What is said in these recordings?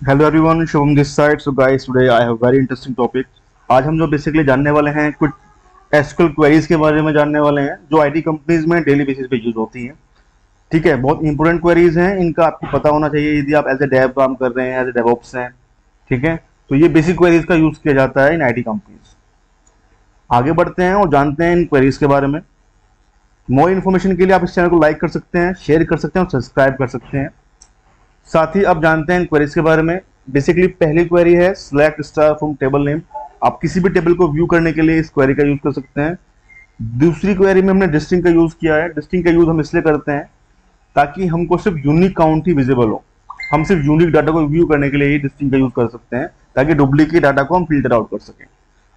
Hello everyone, Shubham this side. So guys, today I have very interesting topic. आज हम जो basically जानने वाले हैं कुछ एसक्यूएल क्वेरीज के बारे में जानने वाले हैं जो आईटी कंपनीज में डेली बेसिस पे यूज होती हैं। ठीक है, बहुत इंपॉर्टेंट क्वेरीज हैं, इनका आपको पता होना चाहिए यदि आप एज ए डेव काम कर रहे हैं, एज ए डेवऑप्स हैं। ठीक है, तो ये बेसिक क्वेरीज का यूज किया जाता है इन आईटी कंपनीज। आगे बढ़ते हैं और जानते हैं इन क्वेरीज के बारे में। मोर इन्फॉर्मेशन के लिए आप इस चैनल को लाइक कर सकते हैं, शेयर कर सकते हैं और सब्सक्राइब कर सकते हैं। साथ ही अब जानते हैं इन क्वेरीज के बारे में। बेसिकली पहली क्वेरी है select star from table name. आप किसी भी टेबल को व्यू करने के लिए इस क्वेरी का यूज कर सकते हैं। दूसरी क्वेरी में हमने डिस्टिंग का यूज किया है। डिस्टिंग का यूज हम इसलिए करते हैं ताकि हमको सिर्फ यूनिक काउंट ही विजिबल हो। हम सिर्फ यूनिक डाटा को व्यू करने के लिए ही डिस्टिंग का यूज कर सकते हैं ताकि डुप्लीकेट डाटा को हम फिल्टर आउट कर सकें।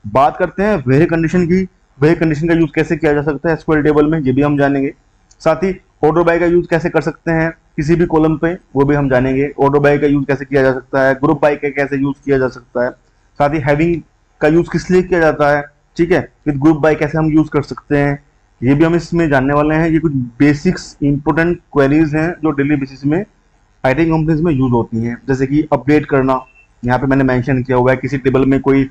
बात करते हैं वेरी कंडीशन की। वेरी कंडीशन का यूज कैसे किया जा सकता है एसक्यूएल टेबल में, ये भी हम जानेंगे। साथ ही ऑर्डर बाय का यूज कैसे कर सकते हैं किसी भी कॉलम पे, वो भी हम जानेंगे। ऑर्डर बाय का यूज कैसे किया जा सकता है, ग्रुप बाय का कैसे यूज किया जा सकता है। साथ ही हैविंग का यूज किस लिए किया जाता है, ठीक है, विद ग्रुप बाय कैसे हम यूज कर सकते हैं, ये भी हम इसमें जानने वाले हैं। ये कुछ बेसिक्स इंपोर्टेंट क्वेरीज हैं जो डेली बेसिस में आईटी कंपनीज में यूज होती हैं। जैसे कि अपडेट करना, यहाँ पे मैंने मेंशन किया हुआ है। किसी टेबल में कोई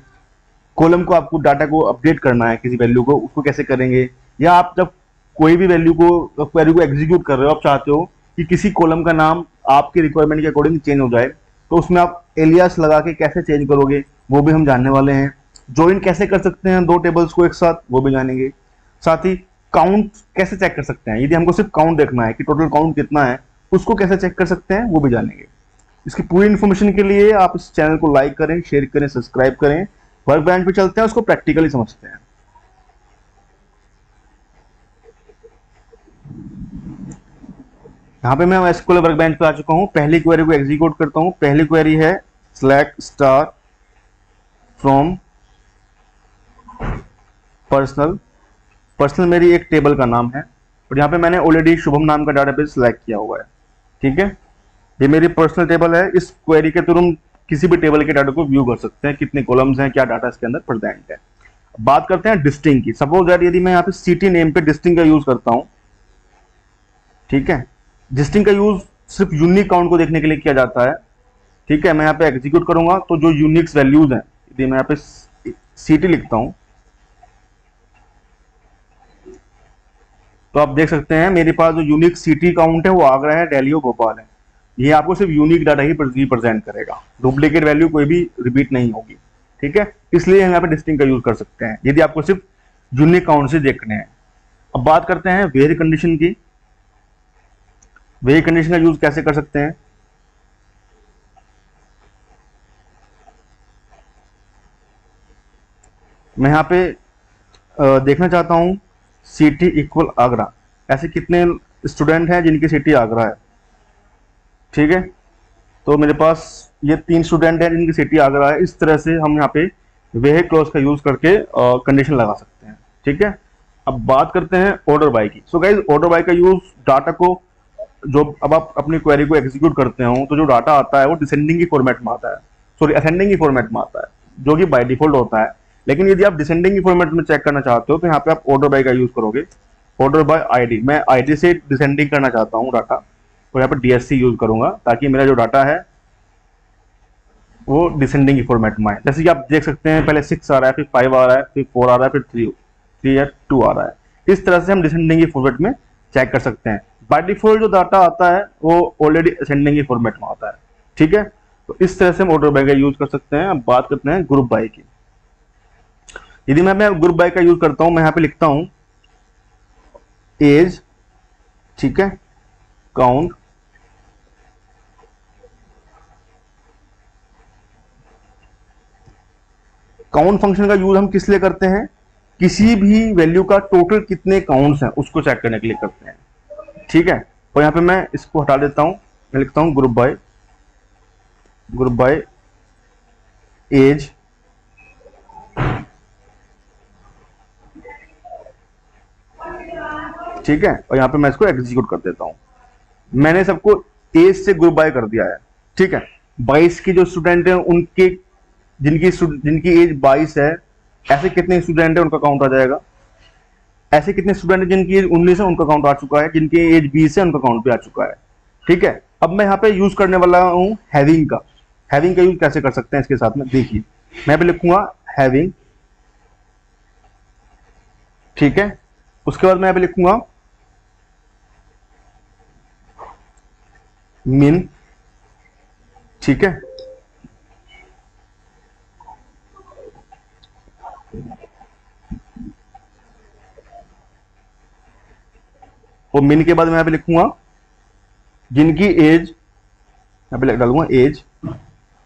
कॉलम को आपको डाटा को अपडेट करना है, किसी वैल्यू को, उसको कैसे करेंगे। या आप जब कोई भी वैल्यू को क्वेरी को एग्जीक्यूट कर रहे हो, आप चाहते हो कि किसी कॉलम का नाम आपके रिक्वायरमेंट के अकॉर्डिंग चेंज हो जाए, तो उसमें आप एलियास लगा के कैसे चेंज करोगे, वो भी हम जानने वाले हैं। ज्वाइन कैसे कर सकते हैं दो टेबल्स को एक साथ, वो भी जानेंगे। साथ ही काउंट कैसे चेक कर सकते हैं, यदि हमको सिर्फ काउंट देखना है कि टोटल काउंट कितना है, उसको कैसे चेक कर सकते हैं, वो भी जानेंगे। इसकी पूरी इन्फॉर्मेशन के लिए आप इस चैनल को लाइक करें, शेयर करें, सब्सक्राइब करें। वर्क बेंच पे चलते हैं, उसको प्रैक्टिकली समझते हैं। यहाँ पे मैं एसक्यूएल वर्क बेंच पे आ चुका हूँ। पहली क्वेरी को एग्जीक्यूट करता हूँ। पहली क्वेरी है select star from personal. Personal मेरी एक टेबल का नाम है और यहाँ पे मैंने ऑलरेडी शुभम नाम का डाटाबेस सिलेक्ट किया हुआ है। ठीक है, ये मेरी पर्सनल टेबल है। इस क्वेरी के थ्रू हम किसी भी टेबल के डाटा को व्यू कर सकते हैं, कितने कॉलम्स हैं, क्या डाटा इसके अंदर प्रेजेंट है। बात करते हैं डिस्टिंग की। सपोज दैट यदि मैं यहाँ पे सिटी नेम पे डिस्टिंग का यूज करता हूँ, ठीक है, डिस्टिंग का यूज सिर्फ यूनिक काउंट को देखने के लिए किया जाता है। ठीक है, मैं यहाँ पे एग्जीक्यूट करूंगा तो जो यूनिक्स वैल्यूज हैं, यदि मैं यहाँ पे सिटी लिखता हूँ तो आप देख सकते हैं मेरे पास जो यूनिक सिटी काउंट है वो आगरा है, दिल्ली और भोपाल है। ये आपको सिर्फ यूनिक डाटा ही रिप्रेजेंट करेगा, डुप्लीकेट वैल्यू कोई भी रिपीट नहीं होगी। ठीक है, इसलिए हम यहाँ पे डिस्टिंग का यूज कर सकते हैं यदि आपको सिर्फ यूनिक काउंट से देखने हैं। अब बात करते हैं वेरी कंडीशन की। वेरी कंडीशन का यूज कैसे कर सकते हैं। मैं यहाँ पे देखना चाहता हूँ सिटी इक्वल आगरा। ऐसे कितने स्टूडेंट हैं जिनकी सिटी आगरा है। ठीक है, तो मेरे पास ये 3 स्टूडेंट हैं जिनकी सिटी आगरा है। इस तरह से हम यहाँ पे वेह क्लॉज का यूज करके कंडीशन लगा सकते हैं। ठीक है, अब बात करते हैं ऑर्डर बाय की। सो गाइस, ऑर्डर बाय का यूज डाटा को, जो अब आप अपनी क्वेरी को एग्जीक्यूट करते हो तो जो डाटा आता है वो डिसेंडिंग की फॉर्मेट में आता है, सॉरी असेंडिंग की फॉर्मेट में आता है, जो कि बाय डिफॉल्ट होता है। लेकिन यदि आप डिसेंडिंग की फॉर्मेट में चेक करना चाहते हो तो यहाँ पे आप ऑर्डर बाय का यूज करोगे। ऑर्डर बाय आईडी, मैं आईडी से डिसेंडिंग करना चाहता हूँ डाटा, तो यहाँ पे डीएससी यूज करूंगा ताकि मेरा जो डाटा है वो डिसेंडिंग की फॉर्मेट में आए। जैसे कि आप देख सकते हैं पहले 6 आ रहा है, फिर 5 आ रहा है, फिर 4 आ रहा है, फिर 3 या 2 आ रहा है। इस तरह से हम डिसेंडिंग की फॉर्मेट में चेक कर सकते हैं। बाय डिफॉल्ट जो डाटा आता है वो ऑलरेडी असेंडिंग की फॉर्मेट में आता है। ठीक है, तो इस तरह से हम ऑर्डर बाय का यूज कर सकते हैं। अब बात करते हैं ग्रुप बाय की। यदि मैं ग्रुप बाय का यूज करता हूं, मैं यहाँ पे लिखता हूं एज, ठीक है, काउंट, काउंट फंक्शन का यूज हम किस लिए करते हैं, किसी भी वैल्यू का टोटल कितने काउंट्स हैं उसको चेक करने के लिए करते हैं। ठीक है, और यहाँ पे मैं इसको हटा देता हूं, मैं लिखता हूं ग्रुप बाय एज, ठीक है, और यहाँ पे मैं इसको एग्जीक्यूट कर देता हूँ। मैंने सबको एज से ग्रुप बाय कर दिया है। ठीक है, 22 की जो स्टूडेंट है उनके, जिनकी एज 22 है, ऐसे कितने स्टूडेंट है उनका काउंट आ जाएगा। ऐसे कितने स्टूडेंट है जिनकी एज 19 है उनका काउंट आ चुका है, जिनकी एज 20 है उनका काउंट भी आ चुका है। ठीक है, अब मैं यहाँ पे यूज करने वाला हूँ हैविंग का। हैविंग का यूज कैसे कर सकते हैं इसके साथ में, देखिए मैं भी लिखूंगा हैविंग, ठीक है। उसके बाद मैं यहाँ पे लिखूंगा मिन, ठीक है। और मिन के बाद मैं यहाँ पे लिखूंगा जिनकी एज, यहाँ पे डालूंगा एज,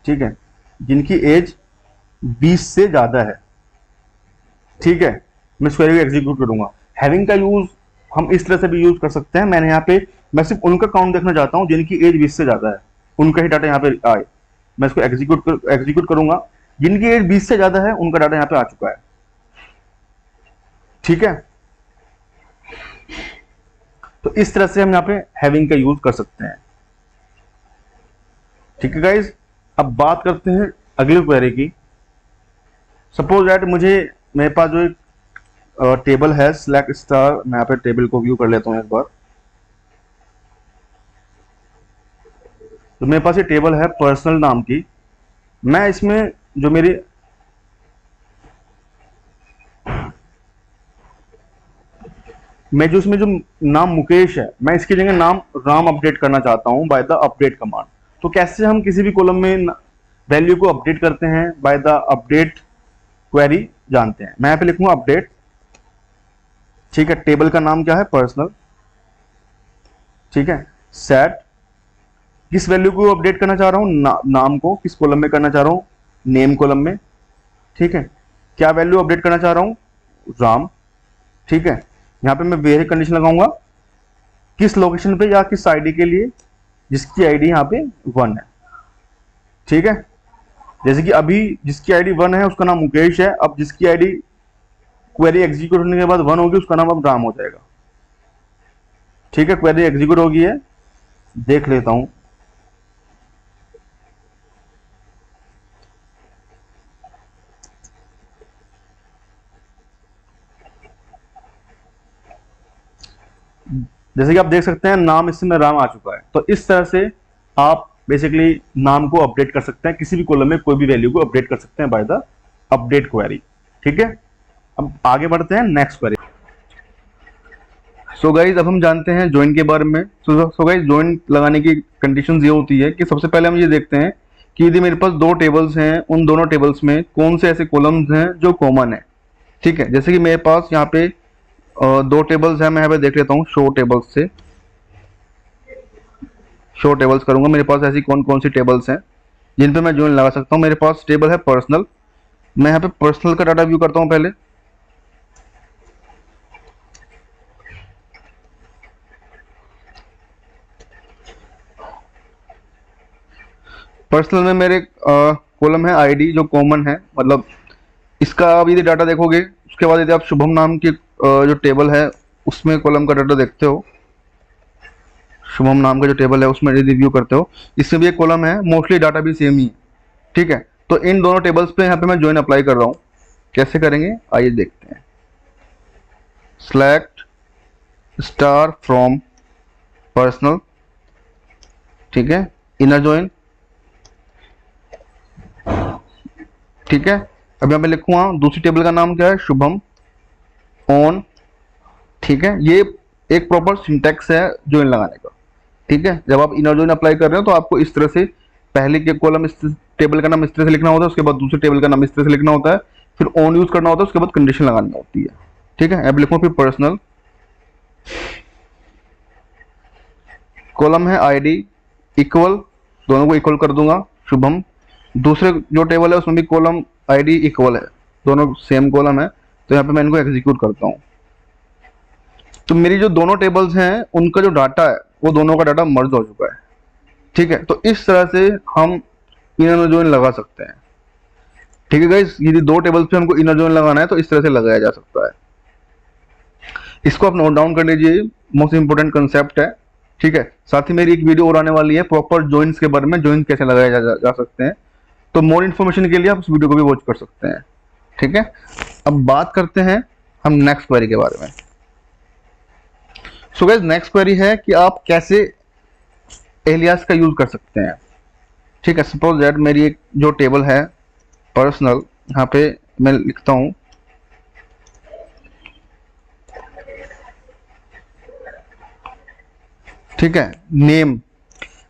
ठीक है, जिनकी एज 20 से ज्यादा है, ठीक है। मैं इस क्वेरी को एग्जीक्यूट करूंगा। हैविंग का यूज हम इस तरह से भी यूज कर सकते हैं। मैंने यहाँ पे मैं सिर्फ उनका काउंट देखना चाहता हूँ जिनकी एज 20 से ज्यादा है, उनका ही डाटा यहाँ पे आए। मैं इसको एग्जीक्यूट करूंगा, जिनकी एज 20 से ज्यादा है उनका डाटा यहाँ पे आ चुका है, ठीक है। तो इस तरह से हम यहाँ पे हैविंग का यूज कर सकते हैं, ठीक है गाइज। अब बात करते हैं अगली क्वेरी की। सपोज दैट मेरे पास जो एक टेबल है सिलेक्ट स्टार, मैं यहाँ पे टेबल को व्यू कर लेता हूँ एक बार। तो मेरे पास ये टेबल है पर्सनल नाम की। मैं इसमें जो मेरी इसमें जो नाम मुकेश है, मैं इसकी जगह नाम राम अपडेट करना चाहता हूं बाय द अपडेट कमांड। तो कैसे हम किसी भी कॉलम में वैल्यू को अपडेट करते हैं बाय द अपडेट क्वेरी जानते हैं। मैं यहाँ पे लिखूंगा अपडेट, ठीक है। टेबल का नाम क्या है, पर्सनल, ठीक है। सेट किस वैल्यू को अपडेट करना चाह रहा हूं, नाम को किस कॉलम में करना चाह रहा हूं, नेम कॉलम में, ठीक है। क्या वैल्यू अपडेट करना चाह रहा हूं, राम, ठीक है। यहां पे मैं वेरी कंडीशन लगाऊंगा किस लोकेशन पे या किस आईडी के लिए, जिसकी आईडी यहां पे 1 है, ठीक है। जैसे कि अभी जिसकी आईडी 1 है उसका नाम मुकेश है। अब जिसकी आईडी क्वेरी एग्जीक्यूट होने के बाद 1 होगी उसका नाम अब राम हो जाएगा, ठीक है। क्वेरी एग्जीक्यूट होगी है, देख लेता हूं। जैसे कि आप देख सकते हैं नाम इसमें राम आ चुका है। तो इस तरह से आप बेसिकली नाम को अपडेट कर सकते हैं, किसी भी कॉलम में कोई भी वैल्यू को अपडेट कर सकते हैं बाय द अपडेट क्वेरी, ठीक है। अब आगे बढ़ते हैं नेक्स्ट क्वेरी। सो गाइज अब हम जानते हैं ज्वाइन के बारे में। सो गाइज ज्वाइन लगाने की कंडीशंस ये होती है कि सबसे पहले हम ये देखते हैं कि यदि मेरे पास 2 टेबल्स हैं, उन दोनों टेबल्स में कौन से ऐसे कॉलम्स हैं जो कॉमन है, ठीक है। जैसे कि मेरे पास यहाँ पे 2 टेबल्स हैं। मैं यहाँ पे देख लेता हूँ शो टेबल्स से, शो टेबल्स करूंगा। मेरे पास ऐसी कौन कौन सी टेबल्स हैं जिन पे मैं ज्वाइन लगा सकता हूँ। मेरे पास टेबल है पर्सनल, मैं यहाँ पे पर्सनल का डाटा व्यू करता हूँ पहले। पर्सनल में मेरे कॉलम है आईडी जो कॉमन है, मतलब इसका आप यदि डाटा देखोगे उसके बाद यदि आप शुभम नाम की जो टेबल है उसमें कॉलम का डाटा देखते हो, शुभम नाम का जो टेबल है उसमें यदि व्यू करते हो, इसमें भी एक कॉलम है, मोस्टली डाटा भी सेम ही है, ठीक है। तो इन दोनों टेबल्स पे यहाँ पे मैं ज्वाइन अप्लाई कर रहा हूँ। कैसे करेंगे आइए देखते हैं। सेलेक्ट स्टार फ्रॉम पर्सनल, ठीक है, इनर ज्वाइन, ठीक है। अब यहाँ पे लिखूंगा दूसरी टेबल का नाम क्या है, शुभम ऑन, ठीक है। ये एक प्रॉपर सिंटैक्स है ज्वाइन लगाने का, ठीक है। जब आप इनर ज्वाइन अप्लाई कर रहे हो तो आपको इस तरह से पहले के कॉलम इस टेबल का नाम इस तरह से लिखना होता है, उसके बाद दूसरे टेबल का नाम इस तरह से लिखना होता है, फिर ऑन यूज करना होता है, उसके बाद कंडीशन लगानी होती है, ठीक है। अब लिखूंगा फिर पर्सनल, कॉलम है आईडी इक्वल, दोनों को इक्वल कर दूंगा, शुभम। दूसरे जो टेबल है उसमें भी कॉलम आईडी इक्वल है, दोनों सेम कॉलम है। तो यहाँ पे मैं इनको एग्जीक्यूट करता हूँ। तो मेरी जो दोनों टेबल्स हैं उनका जो डाटा है वो दोनों का डाटा मर्ज हो चुका है, ठीक है। तो इस तरह से हम इनर ज्वाइन लगा सकते हैं, ठीक है गाइस। यदि 2 टेबल्स पे हमको इनर ज्वाइन लगाना है तो इस तरह से लगाया जा सकता है। इसको आप नोट डाउन कर लीजिए, मोस्ट इंपोर्टेंट कंसेप्ट है, ठीक है। साथ ही मेरी एक वीडियो और आने वाली है प्रॉपर ज्वाइंस के बारे में, ज्वाइन कैसे लगाए जा सकते हैं। तो मोर इन्फॉर्मेशन के लिए आप उस वीडियो को भी वॉच कर सकते हैं, ठीक है। अब बात करते हैं हम नेक्स्ट क्वेरी के बारे में। सो गाइस नेक्स्ट क्वेरी है कि आप कैसे एलियास का यूज कर सकते हैं। ठीक है, सपोज दैट मेरी एक जो टेबल है पर्सनल, यहाँ पे मैं लिखता हूँ ठीक है नेम।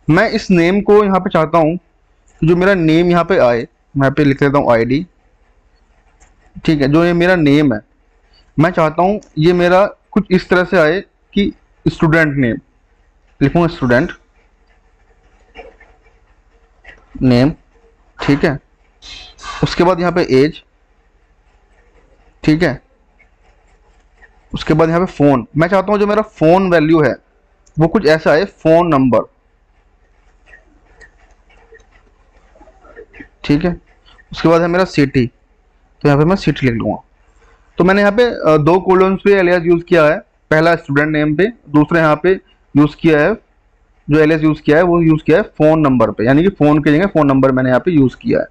मैं इस नेम को यहाँ पे चाहता हूँ कि जो मेरा नेम यहाँ पे आए, मैं यहाँ पे लिख देता हूँ आईडी। ठीक है, जो ये मेरा नेम है मैं चाहता हूँ ये मेरा कुछ इस तरह से आए कि स्टूडेंट नेम, लिखूंगा स्टूडेंट नेम। ठीक है, उसके बाद यहाँ पे एज। ठीक है, उसके बाद यहाँ पे फ़ोन। मैं चाहता हूँ जो मेरा फ़ोन वैल्यू है वो कुछ ऐसा है, फ़ोन नंबर। ठीक है, उसके बाद है मेरा सिटी, तो यहाँ पे मैं सिटी लिख लूँगा। तो मैंने यहाँ पे दो कॉलम्स पे एलियास यूज़ किया है। पहला स्टूडेंट नेम पे, दूसरा यहाँ पे यूज़ किया है, जो एलियास यूज़ किया है वो यूज़ किया है फ़ोन नंबर पे, यानी कि फ़ोन की जगह फ़ोन नंबर मैंने यहाँ पे यूज़ किया है।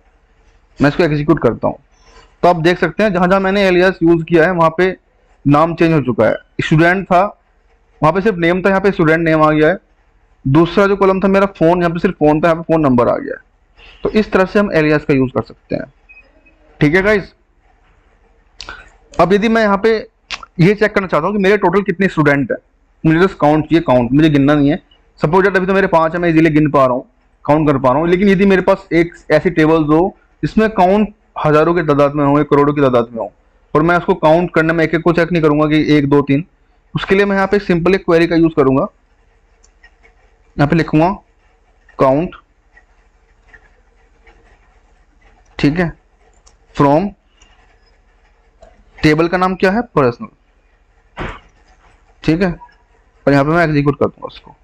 मैं इसको एग्जीक्यूट करता हूँ तो आप देख सकते हैं जहाँ जहाँ मैंने एलियास यूज़ किया है वहाँ पे नाम चेंज हो चुका है। स्टूडेंट था, वहाँ पे सिर्फ नेम था, यहाँ पे स्टूडेंट नेम आ गया है। दूसरा जो कॉलम था मेरा फ़ोन, यहाँ पे सिर्फ फ़ोन था, यहाँ पे फ़ोन नंबर आ गया है। तो इस तरह से हम एलियास का यूज़ कर सकते हैं। ठीक है गाइज, अब यदि मैं यहाँ पे ये चेक करना चाहता हूँ कि मेरे टोटल कितने स्टूडेंट है, मुझे बस काउंट चाहिए, काउंट मुझे गिनना नहीं है। सपोज दैट अभी तो मेरे 5 है, मैं इजीली गिन पा रहा हूँ, काउंट कर पा रहा हूँ। लेकिन यदि मेरे पास एक ऐसी टेबल्स हो जिसमें काउंट हज़ारों की तादाद में हो या करोड़ों की तादाद में हो, और मैं उसको काउंट करने में एक एक को चेक नहीं करूंगा कि 1 2 3, उसके लिए मैं यहाँ पे सिंपल एक क्वेरी का यूज़ करूंगा। यहाँ पे लिखूंगा काउंट, ठीक है, फ्रॉम, टेबल का नाम क्या है, पर्सनल। ठीक है, और यहाँ पे मैं एग्जीक्यूट कर दूंगा उसको।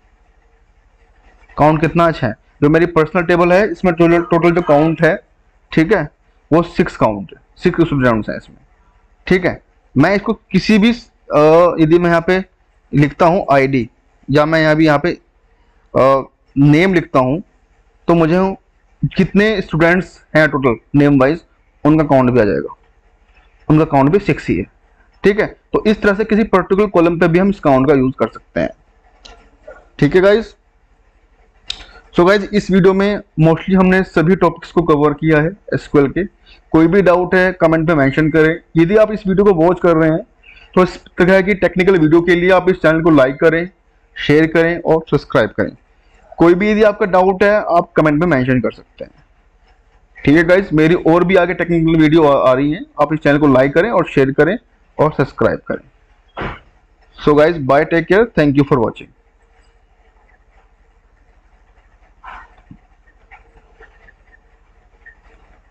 काउंट कितना अच्छा है, जो मेरी पर्सनल टेबल है इसमें टोटल जो काउंट है, ठीक है, वो 6 काउंट है, 6 स्टूडेंट्स हैं इसमें। ठीक है, मैं इसको किसी भी यदि मैं यहाँ पे लिखता हूँ आईडी, या मैं यहाँ पे नेम लिखता हूँ, तो मुझे कितने स्टूडेंट्स हैं टोटल नेम वाइज उनका काउंट भी आ जाएगा, उनका काउंट भी 6 ही है। ठीक है, तो इस तरह से किसी पर्टिकुलर कॉलम पे भी हम इस काउंट का यूज कर सकते हैं। ठीक है गाइज, सो गाइज इस वीडियो में मोस्टली हमने सभी टॉपिक्स को कवर किया है एसक्यूएल के। कोई भी डाउट है कमेंट पे मेंशन करें। यदि आप इस वीडियो को वॉच कर रहे हैं तो इस तरह की टेक्निकल वीडियो के लिए आप इस चैनल को लाइक करें, शेयर करें और सब्सक्राइब करें। कोई भी यदि आपका डाउट है आप कमेंट में मेंशन कर सकते हैं। ठीक है गाइज, मेरी और भी आगे टेक्निकल वीडियो आ रही हैं, आप इस चैनल को लाइक करें और शेयर करें और सब्सक्राइब करें। So guys bye, take care, thank you for watching.